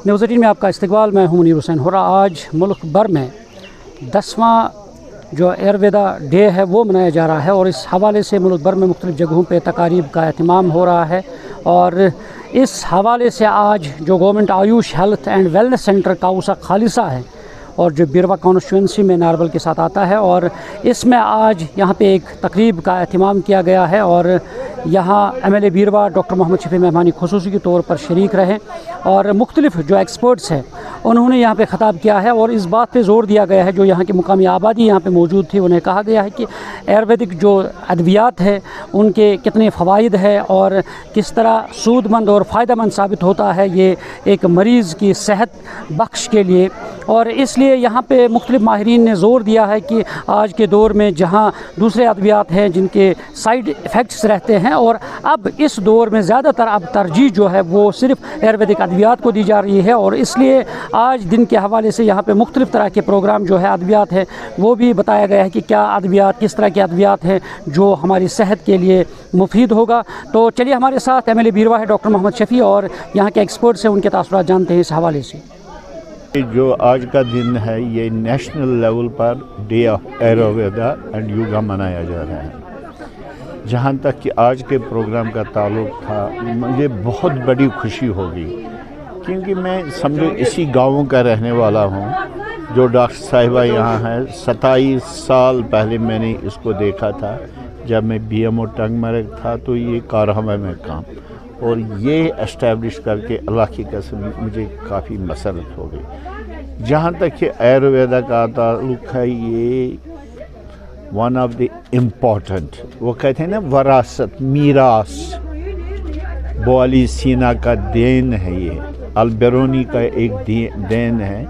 News 18 में आपका इस्तकबाल। मैं हूं मुनीर हुसैन होरा। आज मुल्क भर में 10वां जो आयुर्वेदा डे है वो मनाया जा रहा है और इस हवाले से मुल्क भर में मुख्तलिफ़ जगहों पे तकारीब का एहतमाम हो रहा है। और इस हवाले से आज जो government Ayush health and wellness centre Kausa Khalisa है और जो बिरवा कॉन्स्टिट्यूंसी में नारबल के साथ आता है, और इसमें आज यहाँ पे एक तकरीब का एहतमाम किया गया है और यहाँ MLA बीरवा डॉक्टर मोहम्मद शफी मेहमानी खुसूसी के तौर पर शरीक रहे और मुख्तलिफ़ जो एक्सपर्ट्स हैं उन्होंने यहाँ पे ख़ताब किया है और इस बात पे ज़ोर दिया गया है, जो यहाँ की मुकामी आबादी यहाँ पे मौजूद थी उन्हें कहा गया है कि आयुर्वेदिक जो अद्वियात है उनके कितने फ़वाइद है और किस तरह सूदमंद और फ़ायदेमंद साबित होता है ये एक मरीज़ की सेहत बख्श के लिए। और इसलिए यहाँ पे मुख्तलिफ़ माहिरीन ने ज़ोर दिया है कि आज के दौर में जहाँ दूसरे अद्वियात हैं जिनके साइड इफ़ेक्ट्स रहते हैं, और अब इस दौर में ज़्यादातर अब तरजीह जो है वो सिर्फ आयुर्वेदिक अद्वियात को दी जा रही है। और इसलिए आज दिन के हवाले से यहाँ पे मुख्तलिफ़ तरह के प्रोग्राम जो है अद्वियात है वो भी बताया गया है कि क्या अद्वियात, किस तरह के अद्वियात हैं जो हमारी सेहत के लिए मुफीद होगा। तो चलिए हमारे साथ MLA बीरवा है डॉक्टर मोहम्मद शफी और यहाँ के एक्सपर्ट्स हैं, उनके तासुरात जानते हैं इस हवाले से। जो आज का दिन है ये national level per day of Ayurveda and yoga मनाया जा रहा है। जहाँ तक कि आज के प्रोग्राम का ताल्लुक़ था, मुझे बहुत बड़ी खुशी होगी क्योंकि मैं समझो इसी गाँव का रहने वाला हूँ। जो डॉक्टर साहिबा यहाँ है, 27 साल पहले मैंने इसको देखा था जब मैं BMO टंगमर्ग था, तो ये कारहमा में काम, और ये एस्टैब्लिश करके अल्लाह की कसम मुझे काफ़ी मसरत हो गई। जहाँ तक कि आयुर्वेदा का ताल्लुक़ है, ये वन ऑफ द इम्पॉर्टेंट, वो कहते हैं ना वरासत, मीरास, बोअली सीना का देन है, ये अल-बिरूनी का एक देन है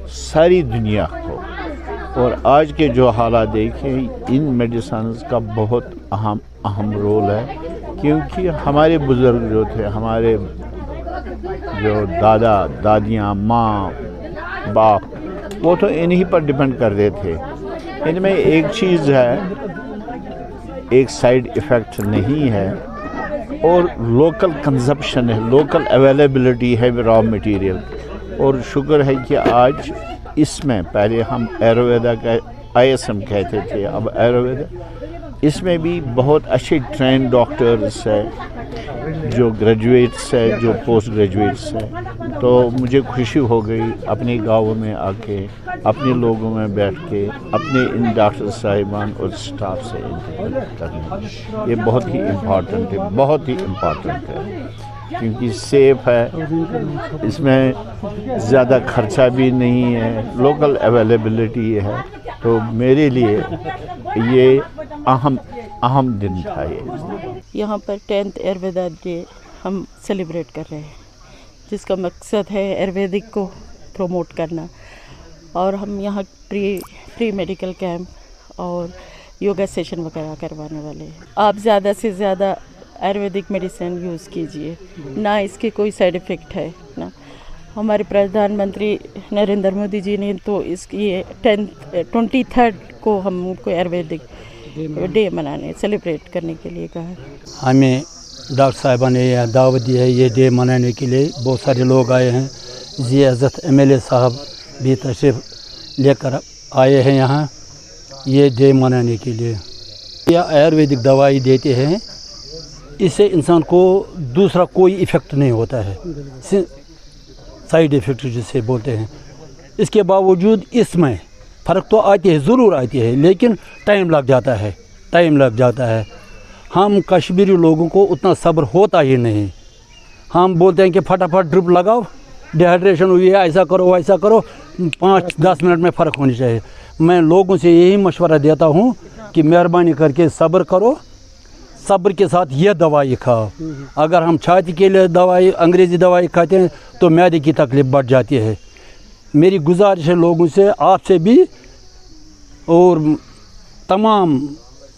सारी दुनिया को। और आज के जो हालात देखें, इन मेडिसिन का बहुत अहम रोल है क्योंकि हमारे बुज़ुर्ग जो थे, हमारे जो दादा दादियाँ, माँ बाप, वो तो इन्हीं पर डिपेंड करते थे। इनमें एक चीज़ है, एक साइड इफ़ेक्ट नहीं है और लोकल कंजप्शन है, लोकल अवेलेबिलिटी है रॉ मटेरियल। और शुक्र है कि आज इसमें, पहले हम आयुर्वेदा का ISM कहते थे, अब आयुर्वेदा, इसमें भी बहुत अच्छे ट्रेन डॉक्टर्स हैं, जो ग्रेजुएट्स हैं, जो पोस्ट ग्रेजुएट्स हैं। तो मुझे खुशी हो गई अपने गाँव में आके, अपने लोगों में बैठ के, अपने इन डॉक्टर साहिबान और स्टाफ से इंटरेक्ट करना, ये बहुत ही इम्पॉर्टेंट है, बहुत ही इम्पॉर्टेंट है क्योंकि सेफ़ है, इसमें ज़्यादा खर्चा भी नहीं है, लोकल अवेलेबिलिटी है। तो मेरे लिए ये अहम दिन था। ये यहाँ पर 10th आयुर्वेदा डे हम सेलिब्रेट कर रहे हैं, जिसका मकसद है आयुर्वेदिक को प्रमोट करना। और हम यहाँ फ्री मेडिकल कैंप और योगा सेशन वगैरह करवाने वाले हैं। आप ज़्यादा से ज़्यादा आयुर्वेदिक मेडिसिन यूज़ कीजिए, ना इसके कोई साइड इफ़ेक्ट है ना। हमारे प्रधानमंत्री नरेंद्र मोदी जी ने तो इसकी 23rd को हमको आयुर्वेदिक डे मनाने, सेलिब्रेट करने के लिए कहा। हमें डॉक्टर साहिबा ने यह दावत दी है ये डे मनाने के लिए। बहुत सारे लोग आए हैं, जी इज़्ज़त MLA साहब भी तशरीफ़ लेकर आए हैं यहाँ ये डे मनाने के लिए। यह आयुर्वेदिक दवाई देते हैं, इससे इंसान को दूसरा कोई इफ़ेक्ट नहीं होता है, साइड इफ़ेक्ट जिसे बोलते हैं। इसके बावजूद इसमें फ़र्क तो आती है, ज़रूर आती है, लेकिन टाइम लग जाता है। हम कश्मीरी लोगों को उतना सब्र होता ही नहीं। हम बोलते हैं कि फटाफट ड्रिप लगाओ, डिहाइड्रेशन हुई है, ऐसा करो वैसा करो, 5-10 मिनट में फ़र्क होनी चाहिए। मैं लोगों से यही मशवरा देता हूँ कि मेहरबानी करके सब्र करो, सब्र के साथ यह दवाई खाओ। अगर हम छाती के लिए दवाई, अंग्रेज़ी दवाई खाते हैं तो मैदे की तकलीफ़ बढ़ जाती है। मेरी गुजारिश है लोगों से, आपसे भी और तमाम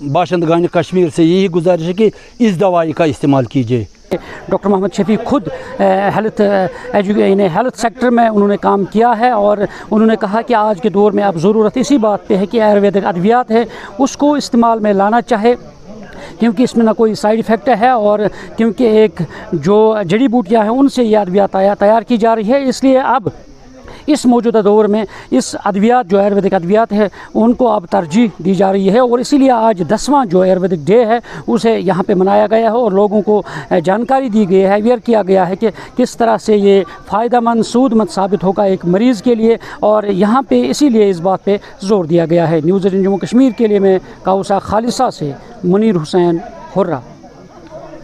बाशिंदगान कश्मीर से यही गुजारिश है कि इस दवाई का इस्तेमाल कीजिए। डॉक्टर मोहम्मद शफी खुद हेल्थ सेक्टर में उन्होंने काम किया है और उन्होंने कहा कि आज के दौर में अब ज़रूरत इसी बात पे है कि आयुर्वेदिक अद्वियात है उसको इस्तेमाल में लाना चाहे, क्योंकि इसमें ना कोई साइड इफ़ेक्ट है और क्योंकि एक जो जड़ी बूटियाँ हैं उनसे ये अद्वियात तैयार की जा रही है, इसलिए अब इस मौजूदा दौर में इस अद्वियात जो आयुर्वेदिक अद्वियात है उनको अब तरजीह दी जा रही है। और इसीलिए आज 10वां जो आयुर्वेदिक डे है उसे यहाँ पे मनाया गया है और लोगों को जानकारी दी गई है, अवेयर किया गया है कि किस तरह से ये फ़ायदेमंद सूदमंद साबित होगा एक मरीज़ के लिए, और यहाँ पे इसीलिए इस बात पे ज़ोर दिया गया है। न्यूज़ 18 जम्मू कश्मीर के लिए मैं काउसा खालिसा से मुनीर हुसैन हुर्रा।